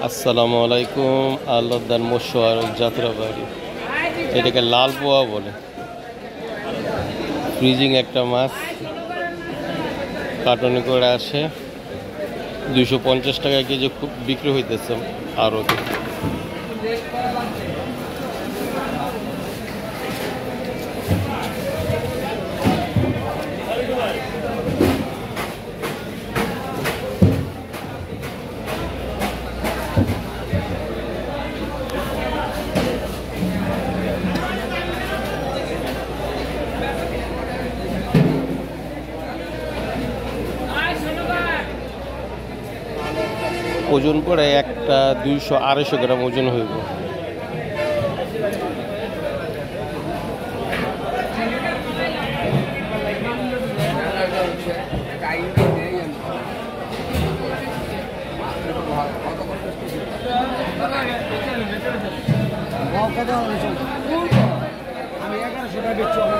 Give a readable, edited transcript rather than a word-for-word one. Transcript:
আসসালামু আলাইকুম। আল্লাহদান মশোয়ার যাত্রাবাড়ি, এটাকে লাল পোয়া বলে। ফ্রিজিং একটা মাছ কার্টনে করে আসে, 250 টাকা কেজি খুব বিক্রি হইতেছে আরও। ওজন পড়ে একটা 200-250 গ্রাম ওজন হইব। আমি 1100 টাকা বেচছি।